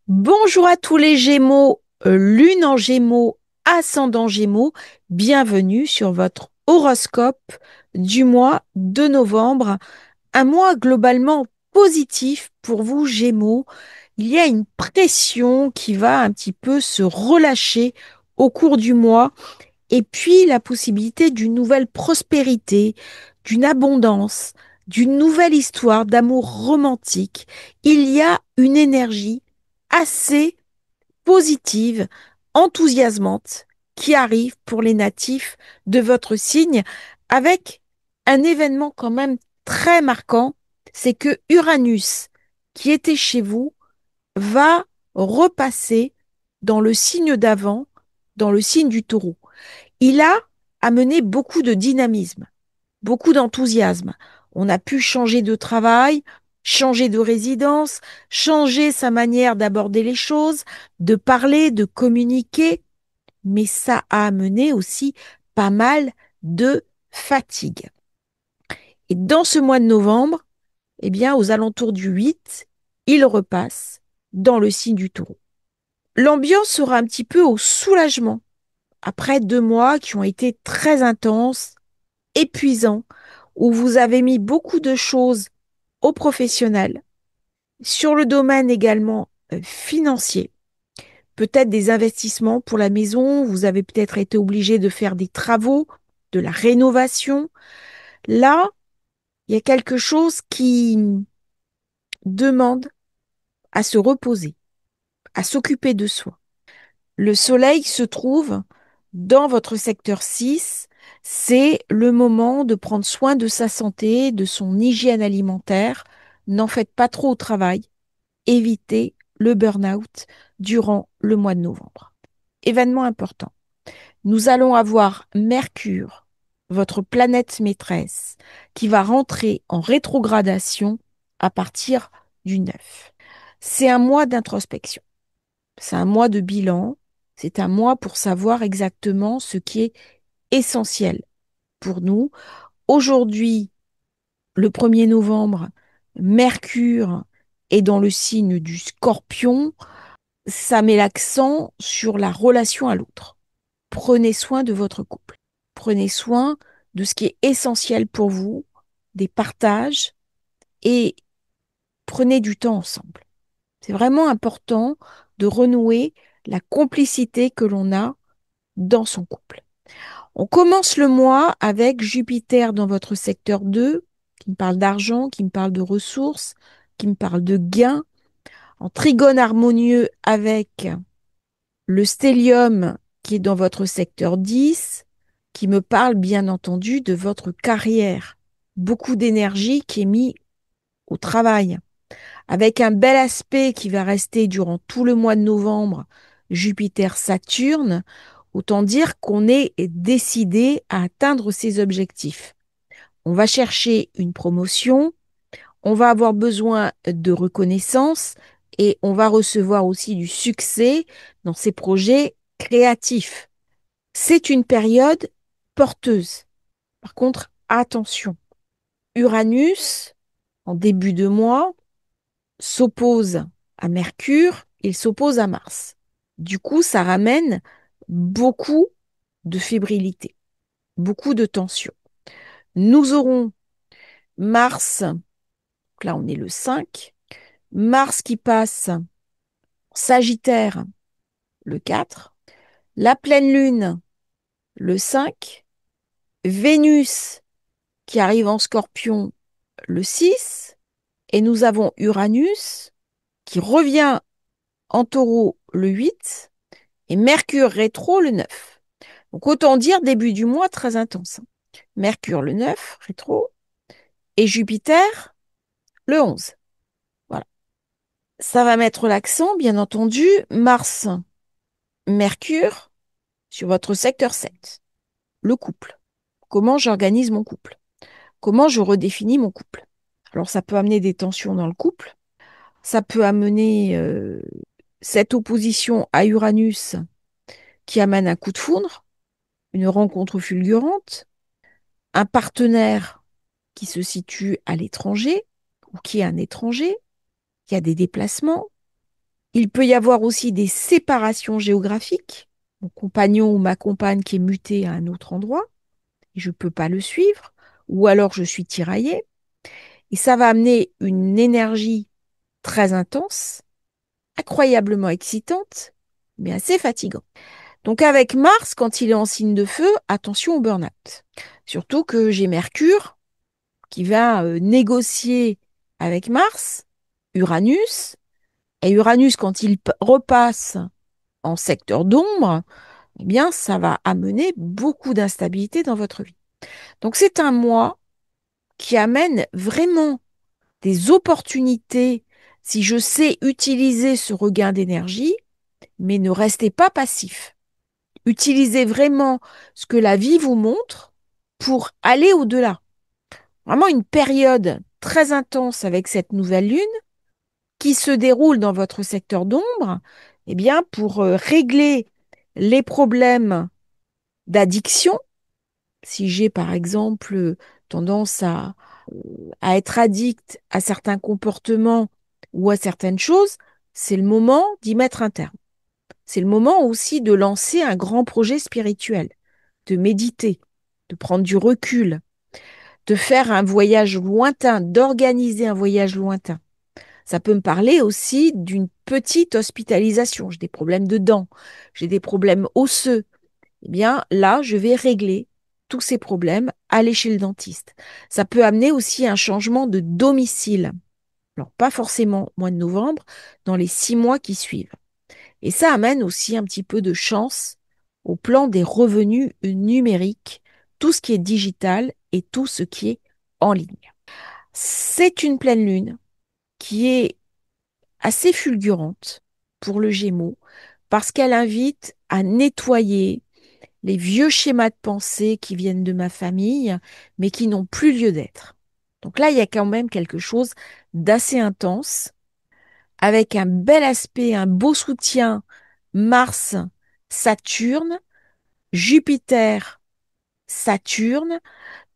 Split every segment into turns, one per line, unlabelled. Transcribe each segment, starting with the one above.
Bonjour à tous les Gémeaux, Lune en Gémeaux, ascendant Gémeaux, bienvenue sur votre horoscope du mois de novembre, un mois globalement positif pour vous Gémeaux. Il y a une pression qui va un petit peu se relâcher au cours du mois et puis la possibilité d'une nouvelle prospérité, d'une abondance, d'une nouvelle histoire d'amour romantique. Il y a une énergie assez positive, enthousiasmante qui arrive pour les natifs de votre signe avec un événement quand même très marquant, c'est que Uranus, qui était chez vous, va repasser dans le signe d'avant, dans le signe du taureau. Il a amené beaucoup de dynamisme, beaucoup d'enthousiasme. On a pu changer de travail, changer de résidence, changer sa manière d'aborder les choses, de parler, de communiquer, mais ça a amené aussi pas mal de fatigue. Et dans ce mois de novembre, eh bien, aux alentours du 8, il repasse dans le signe du taureau. L'ambiance sera un petit peu au soulagement après 2 mois qui ont été très intenses, épuisants, où vous avez mis beaucoup de choses au professionnel, sur le domaine également financier, peut-être des investissements pour la maison, vous avez peut-être été obligé de faire des travaux, de la rénovation. Là, il y a quelque chose qui demande à se reposer, à s'occuper de soi. Le soleil se trouve dans votre secteur 6. C'est le moment de prendre soin de sa santé, de son hygiène alimentaire. N'en faites pas trop au travail. Évitez le burn-out durant le mois de novembre. Événement important. Nous allons avoir Mercure, votre planète maîtresse, qui va rentrer en rétrogradation à partir du 9. C'est un mois d'introspection. C'est un mois de bilan. C'est un mois pour savoir exactement ce qui est essentiel pour nous. Aujourd'hui, le 1er novembre, Mercure est dans le signe du Scorpion. Ça met l'accent sur la relation à l'autre. Prenez soin de votre couple. Prenez soin de ce qui est essentiel pour vous, des partages, et prenez du temps ensemble. C'est vraiment important de renouer la complicité que l'on a dans son couple. On commence le mois avec Jupiter dans votre secteur 2, qui me parle d'argent, qui me parle de ressources, qui me parle de gains, en trigone harmonieux avec le stellium qui est dans votre secteur 10, qui me parle bien entendu de votre carrière. Beaucoup d'énergie qui est mise au travail, avec un bel aspect qui va rester durant tout le mois de novembre, Jupiter-Saturne. Autant dire qu'on est décidé à atteindre ses objectifs. On va chercher une promotion, on va avoir besoin de reconnaissance et on va recevoir aussi du succès dans ces projets créatifs. C'est une période porteuse. Par contre, attention, Uranus, en début de mois, s'oppose à Mercure, il s'oppose à Mars. Du coup, ça ramène beaucoup de fébrilité, beaucoup de tension. Nous aurons Mars, donc là on est le 5, Mars qui passe Sagittaire le 4, la pleine lune le 5, Vénus qui arrive en Scorpion le 6, et nous avons Uranus qui revient en Taureau le 8 et Mercure rétro le 9. Donc autant dire début du mois très intense. Mercure le 9 rétro et Jupiter le 11. Voilà. Ça va mettre l'accent, bien entendu, Mars, Mercure sur votre secteur 7, le couple. Comment j'organise mon couple? Comment je redéfinis mon couple? Alors ça peut amener des tensions dans le couple, ça peut amener cette opposition à Uranus qui amène un coup de foudre, une rencontre fulgurante, un partenaire qui se situe à l'étranger ou qui est un étranger, qui a des déplacements. Il peut y avoir aussi des séparations géographiques. Mon compagnon ou ma compagne qui est muté à un autre endroit, et je ne peux pas le suivre, ou alors je suis tiraillée. Et ça va amener une énergie très intense, incroyablement excitante, mais assez fatigante. Donc avec Mars, quand il est en signe de feu, attention au burn-out. Surtout que j'ai Mercure qui va négocier avec Mars, Uranus, et Uranus, quand il repasse en secteur d'ombre, eh bien, ça va amener beaucoup d'instabilité dans votre vie. Donc c'est un mois qui amène vraiment des opportunités si je sais utiliser ce regain d'énergie, mais ne restez pas passif. Utilisez vraiment ce que la vie vous montre pour aller au-delà. Vraiment une période très intense avec cette nouvelle lune qui se déroule dans votre secteur d'ombre, eh bien, pour régler les problèmes d'addiction. Si j'ai par exemple tendance à être addict à certains comportements ou à certaines choses, c'est le moment d'y mettre un terme. C'est le moment aussi de lancer un grand projet spirituel, de méditer, de prendre du recul, de faire un voyage lointain, d'organiser un voyage lointain. Ça peut me parler aussi d'une petite hospitalisation. J'ai des problèmes de dents, j'ai des problèmes osseux. Eh bien, là, je vais régler tous ces problèmes, aller chez le dentiste. Ça peut amener aussi un changement de domicile. Alors, pas forcément au mois de novembre, dans les 6 mois qui suivent. Et ça amène aussi un petit peu de chance au plan des revenus numériques, tout ce qui est digital et tout ce qui est en ligne. C'est une pleine lune qui est assez fulgurante pour le Gémeaux parce qu'elle invite à nettoyer les vieux schémas de pensée qui viennent de ma famille, mais qui n'ont plus lieu d'être. Donc là, il y a quand même quelque chose d'assez intense, avec un bel aspect, un beau soutien Mars, Saturne, Jupiter, Saturne.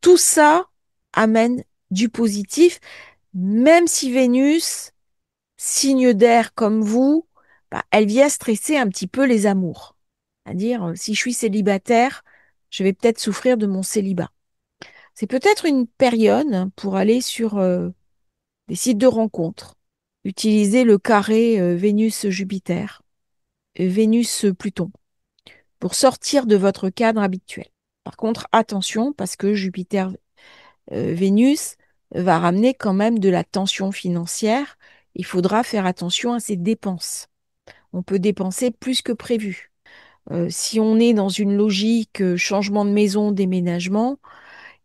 Tout ça amène du positif, même si Vénus, signe d'air comme vous, bah, elle vient stresser un petit peu les amours. C'est-à-dire, si je suis célibataire, je vais peut-être souffrir de mon célibat. C'est peut-être une période pour aller sur des sites de rencontres, utiliser le carré Vénus-Jupiter, Vénus-Pluton, pour sortir de votre cadre habituel. Par contre, attention, parce que Jupiter-Vénus va ramener quand même de la tension financière. Il faudra faire attention à ses dépenses. On peut dépenser plus que prévu. Si on est dans une logique changement de maison, déménagement,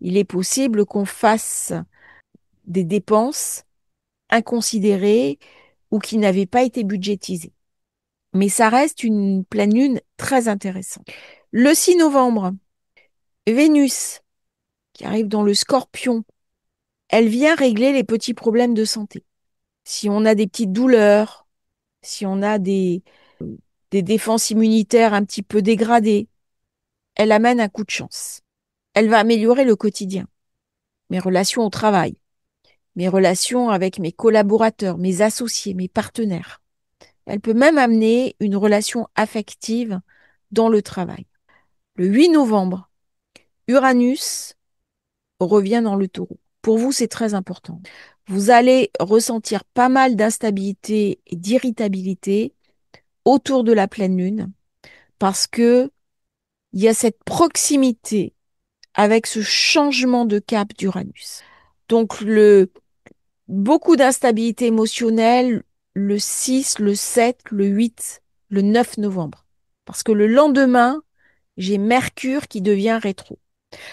il est possible qu'on fasse des dépenses inconsidérées ou qui n'avaient pas été budgétisées. Mais ça reste une pleine lune très intéressante. Le 6 novembre, Vénus, qui arrive dans le Scorpion, elle vient régler les petits problèmes de santé. Si on a des petites douleurs, si on a des défenses immunitaires un petit peu dégradées, elle amène un coup de chance. Elle va améliorer le quotidien, mes relations au travail, mes relations avec mes collaborateurs, mes associés, mes partenaires. Elle peut même amener une relation affective dans le travail. Le 8 novembre, Uranus revient dans le taureau. Pour vous, c'est très important. Vous allez ressentir pas mal d'instabilité et d'irritabilité autour de la pleine lune parce que il y a cette proximité avec ce changement de cap d'Uranus. Donc, beaucoup d'instabilité émotionnelle le 6, le 7, le 8, le 9 novembre. Parce que le lendemain, j'ai Mercure qui devient rétro.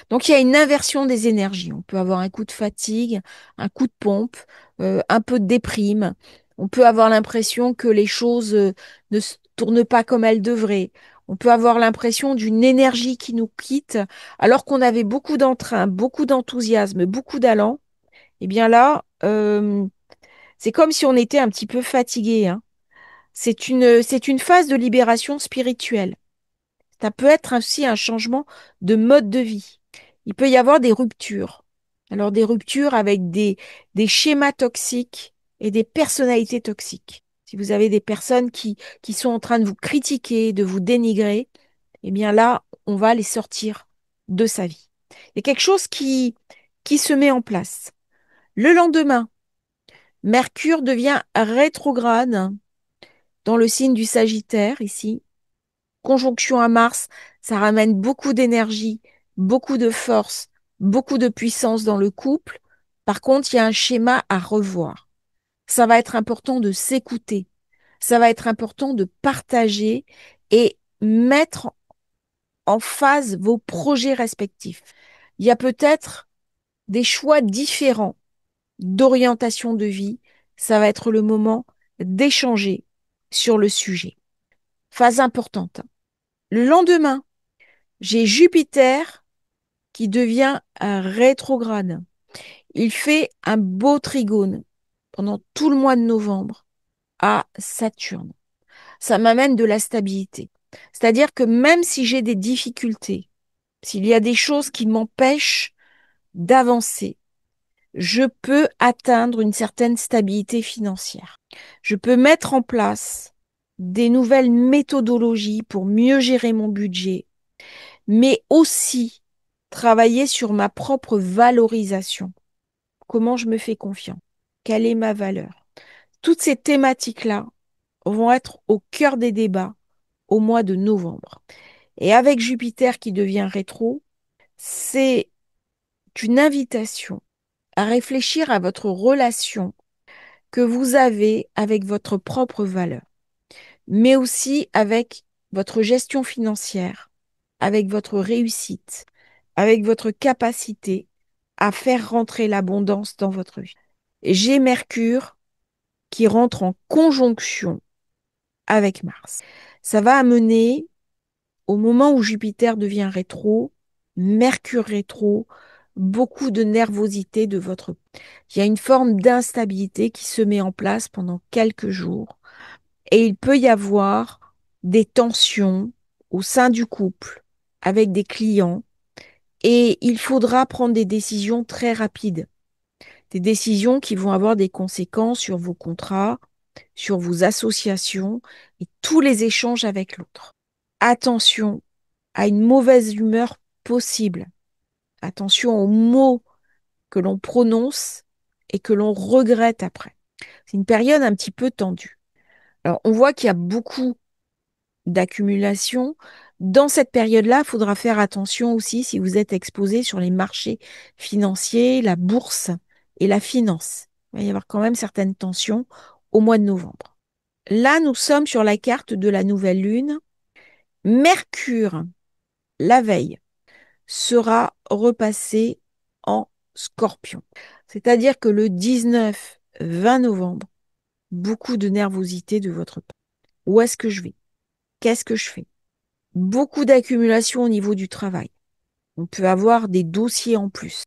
Donc il y a une inversion des énergies. On peut avoir un coup de fatigue, un coup de pompe, un peu de déprime. On peut avoir l'impression que les choses ne se tournent pas comme elles devraient. On peut avoir l'impression d'une énergie qui nous quitte alors qu'on avait beaucoup d'entrain, beaucoup d'enthousiasme, beaucoup d'allant. Eh bien là, c'est comme si on était un petit peu fatigué, hein. C'est une phase de libération spirituelle. Ça peut être aussi un changement de mode de vie. Il peut y avoir des ruptures. Alors des ruptures avec des schémas toxiques et des personnalités toxiques. si vous avez des personnes qui sont en train de vous critiquer, de vous dénigrer, eh bien là, on va les sortir de sa vie. Il y a quelque chose qui se met en place. Le lendemain, Mercure devient rétrograde dans le signe du Sagittaire, ici. Conjonction à Mars, ça ramène beaucoup d'énergie, beaucoup de force, beaucoup de puissance dans le couple. Par contre, il y a un schéma à revoir. Ça va être important de s'écouter. Ça va être important de partager et mettre en phase vos projets respectifs. Il y a peut-être des choix différents d'orientation de vie. Ça va être le moment d'échanger sur le sujet. Phase importante. Le lendemain, j'ai Jupiter qui devient un rétrograde. Il fait un beau trigone pendant tout le mois de novembre à Saturne. Ça m'amène de la stabilité. C'est-à-dire que même si j'ai des difficultés, s'il y a des choses qui m'empêchent d'avancer, je peux atteindre une certaine stabilité financière. Je peux mettre en place des nouvelles méthodologies pour mieux gérer mon budget, mais aussi travailler sur ma propre valorisation. Comment je me fais confiance? Quelle est ma valeur? Toutes ces thématiques-là vont être au cœur des débats au mois de novembre. Et avec Jupiter qui devient rétro, c'est une invitation à réfléchir à votre relation que vous avez avec votre propre valeur, mais aussi avec votre gestion financière, avec votre réussite, avec votre capacité à faire rentrer l'abondance dans votre vie. J'ai Mercure qui rentre en conjonction avec Mars. Ça va amener, au moment où Jupiter devient rétro, Mercure rétro, beaucoup de nervosité de votre part. Il y a une forme d'instabilité qui se met en place pendant quelques jours et il peut y avoir des tensions au sein du couple avec des clients et il faudra prendre des décisions très rapides, des décisions qui vont avoir des conséquences sur vos contrats, sur vos associations et tous les échanges avec l'autre. Attention à une mauvaise humeur possible. Attention aux mots que l'on prononce et que l'on regrette après. C'est une période un petit peu tendue. Alors, on voit qu'il y a beaucoup d'accumulation. Dans cette période-là, il faudra faire attention aussi si vous êtes exposé sur les marchés financiers, la bourse et la finance. Il va y avoir quand même certaines tensions au mois de novembre. Là, nous sommes sur la carte de la nouvelle lune. Mercure, la veille, sera repassé en Scorpion. C'est-à-dire que le 19-20 novembre, beaucoup de nervosité de votre part. Où est-ce que je vais? Qu'est-ce que je fais? Beaucoup d'accumulation au niveau du travail. On peut avoir des dossiers en plus.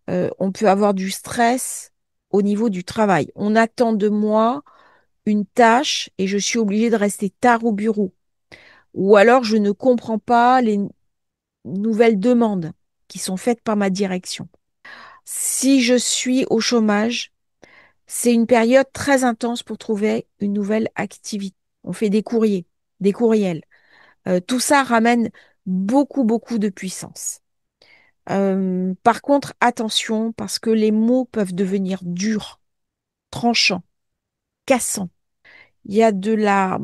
On peut avoir du stress au niveau du travail. On attend de moi une tâche et je suis obligée de rester tard au bureau. Ou alors je ne comprends pas les nouvelles demandes qui sont faites par ma direction. Si je suis au chômage, c'est une période très intense pour trouver une nouvelle activité. On fait des courriers, des courriels. Tout ça ramène beaucoup, beaucoup de puissance. Par contre, attention, parce que les mots peuvent devenir durs, tranchants, cassants. Il y a de la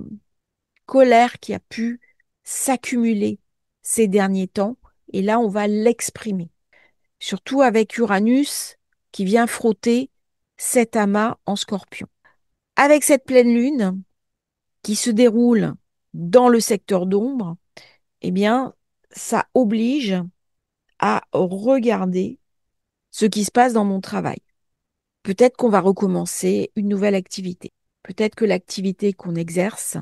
colère qui a pu s'accumuler ces derniers temps, et là, on va l'exprimer. Surtout avec Uranus qui vient frotter cet amas en Scorpion. Avec cette pleine lune qui se déroule dans le secteur d'ombre, eh bien, ça oblige à regarder ce qui se passe dans mon travail. Peut-être qu'on va recommencer une nouvelle activité. Peut-être que l'activité qu'on exerce,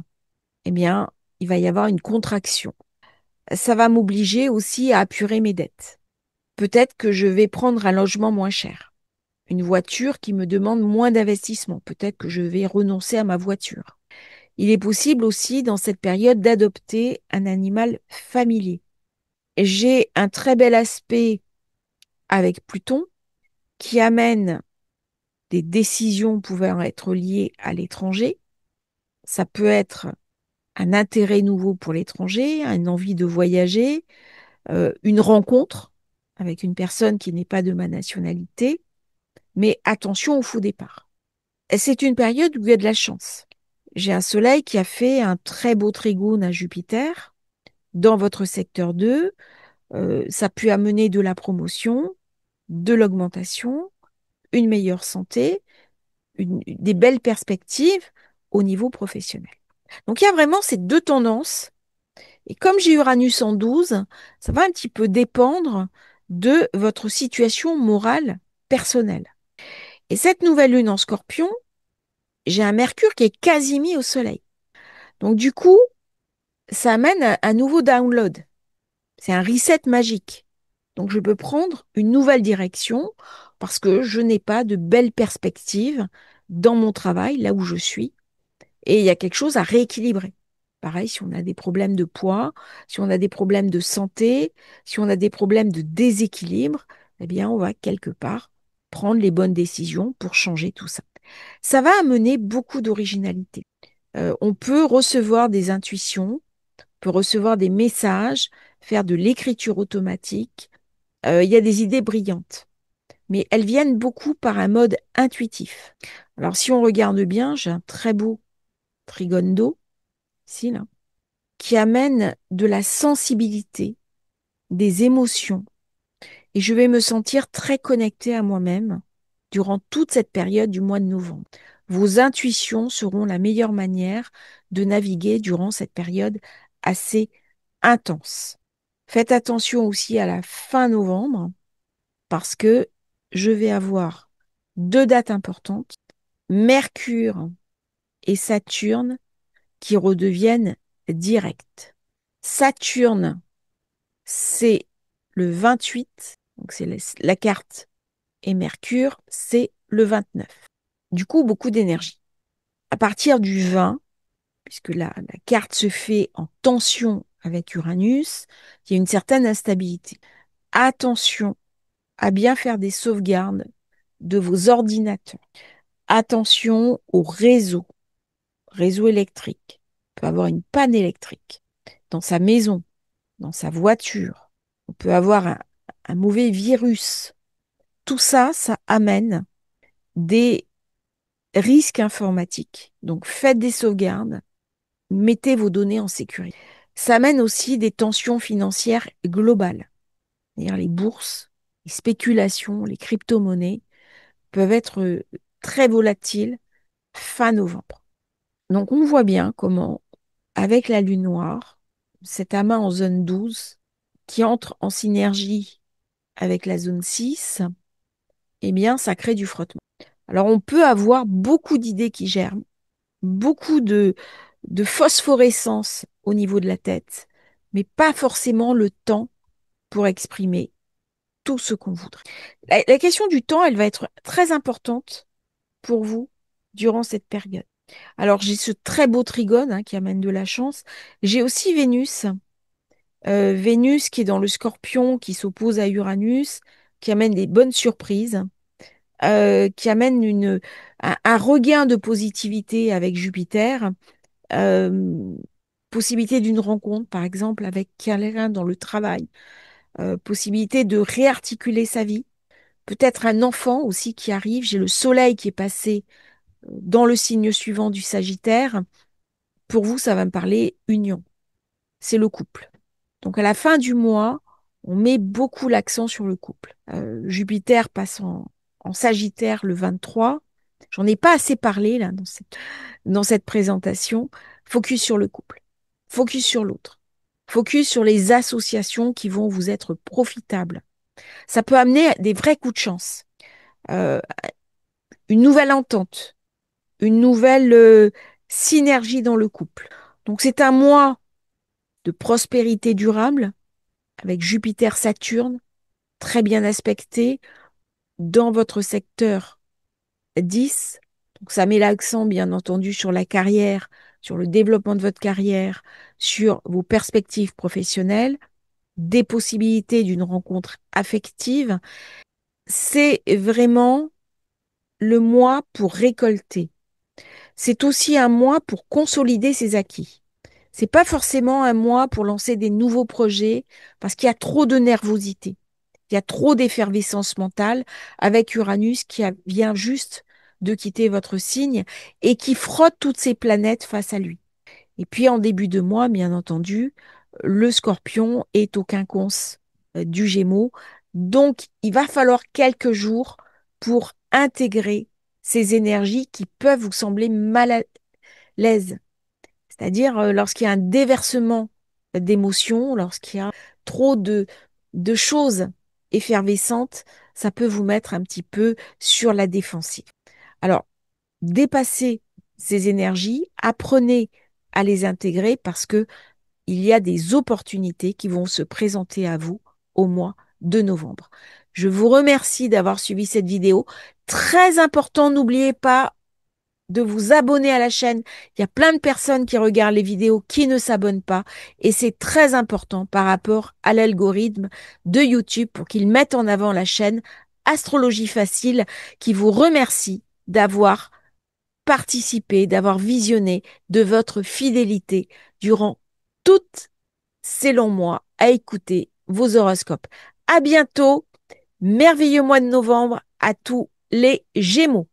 eh bien, il va y avoir une contraction. Ça va m'obliger aussi à apurer mes dettes. Peut-être que je vais prendre un logement moins cher, une voiture qui me demande moins d'investissement. Peut-être que je vais renoncer à ma voiture. Il est possible aussi dans cette période d'adopter un animal familier. J'ai un très bel aspect avec Pluton qui amène des décisions pouvant être liées à l'étranger, Ça peut être un intérêt nouveau pour l'étranger, une envie de voyager, une rencontre avec une personne qui n'est pas de ma nationalité, mais attention au faux départ. Et c'est une période où il y a de la chance. J'ai un soleil qui a fait un très beau trigone à Jupiter dans votre secteur 2. Ça peut amener de la promotion, de l'augmentation, une meilleure santé, des belles perspectives au niveau professionnel. Donc il y a vraiment ces deux tendances. Et comme j'ai Uranus en 12, ça va un petit peu dépendre de votre situation morale personnelle. Et cette nouvelle lune en Scorpion, j'ai un Mercure qui est quasi mis au Soleil. Donc du coup, ça amène un nouveau download. C'est un reset magique. Donc je peux prendre une nouvelle direction parce que je n'ai pas de belles perspectives dans mon travail, là où je suis. Et il y a quelque chose à rééquilibrer. Pareil, si on a des problèmes de poids, si on a des problèmes de santé, si on a des problèmes de déséquilibre, eh bien, on va quelque part prendre les bonnes décisions pour changer tout ça. Ça va amener beaucoup d'originalité. On peut recevoir des intuitions, on peut recevoir des messages, faire de l'écriture automatique. Il y a des idées brillantes, mais elles viennent beaucoup par un mode intuitif. Alors, si on regarde bien, j'ai un très beau trigone d'eau, ici, là, qui amène de la sensibilité, des émotions, et je vais me sentir très connectée à moi-même durant toute cette période du mois de novembre. Vos intuitions seront la meilleure manière de naviguer durant cette période assez intense. Faites attention aussi à la fin novembre parce que je vais avoir deux dates importantes, Mercure et Saturne, qui redeviennent directs. Saturne, c'est le 28, donc c'est la carte, et Mercure, c'est le 29. Du coup, beaucoup d'énergie. À partir du 20, puisque la carte se fait en tension avec Uranus, il y a une certaine instabilité. Attention à bien faire des sauvegardes de vos ordinateurs. Attention au réseau électrique. On peut avoir une panne électrique dans sa maison, dans sa voiture. On peut avoir un mauvais virus. Tout ça, ça amène des risques informatiques. Donc, faites des sauvegardes, mettez vos données en sécurité. Ça amène aussi des tensions financières globales. C'est-à-dire les bourses, les spéculations, les crypto-monnaies peuvent être très volatiles fin novembre. Donc, on voit bien comment, avec la lune noire, cet amas en zone 12, qui entre en synergie avec la zone 6, eh bien, ça crée du frottement. Alors, on peut avoir beaucoup d'idées qui germent, beaucoup de phosphorescence au niveau de la tête, mais pas forcément le temps pour exprimer tout ce qu'on voudrait. La question du temps, elle va être très importante pour vous durant cette période. Alors, j'ai ce très beau trigone qui amène de la chance. J'ai aussi Vénus. Vénus qui est dans le Scorpion, qui s'oppose à Uranus, qui amène des bonnes surprises, qui amène un regain de positivité avec Jupiter, euh, possibilité d'une rencontre, par exemple, avec quelqu'un dans le travail, possibilité de réarticuler sa vie, peut-être un enfant aussi qui arrive. J'ai le Soleil qui est passé dans le signe suivant du Sagittaire. Pour vous, ça va me parler union. C'est le couple. Donc à la fin du mois, on met beaucoup l'accent sur le couple. Jupiter passe en Sagittaire le 23. J'en ai pas assez parlé là dans cette présentation. Focus sur le couple. Focus sur l'autre. Focus sur les associations qui vont vous être profitables. Ça peut amener des vrais coups de chance. Euh, une nouvelle entente. Une nouvelle synergie dans le couple. Donc c'est un mois de prospérité durable avec Jupiter-Saturne très bien aspecté dans votre secteur 10. Donc ça met l'accent bien entendu sur la carrière, sur le développement de votre carrière, sur vos perspectives professionnelles, des possibilités d'une rencontre affective. C'est vraiment le mois pour récolter. c'est aussi un mois pour consolider ses acquis. C'est pas forcément un mois pour lancer des nouveaux projets parce qu'il y a trop de nervosité. Il y a trop d'effervescence mentale avec Uranus vient juste de quitter votre signe et qui frotte toutes ces planètes face à lui. Et puis en début de mois, bien entendu, le Scorpion est au quinconce du Gémeaux. Donc, il va falloir quelques jours pour intégrer ces énergies qui peuvent vous sembler mal à l'aise. C'est-à-dire lorsqu'il y a un déversement d'émotions, lorsqu'il y a trop de choses effervescentes, ça peut vous mettre un petit peu sur la défensive. Alors, dépassez ces énergies, apprenez à les intégrer parce que il y a des opportunités qui vont se présenter à vous au mois de novembre. Je vous remercie d'avoir suivi cette vidéo. Très important, n'oubliez pas de vous abonner à la chaîne. Il y a plein de personnes qui regardent les vidéos qui ne s'abonnent pas et c'est très important par rapport à l'algorithme de YouTube pour qu'ils mettent en avant la chaîne Astrologie Facile qui vous remercie d'avoir participé, d'avoir visionné, de votre fidélité durant toutes ces longs mois à écouter vos horoscopes. À bientôt, merveilleux mois de novembre à tous les Gémeaux.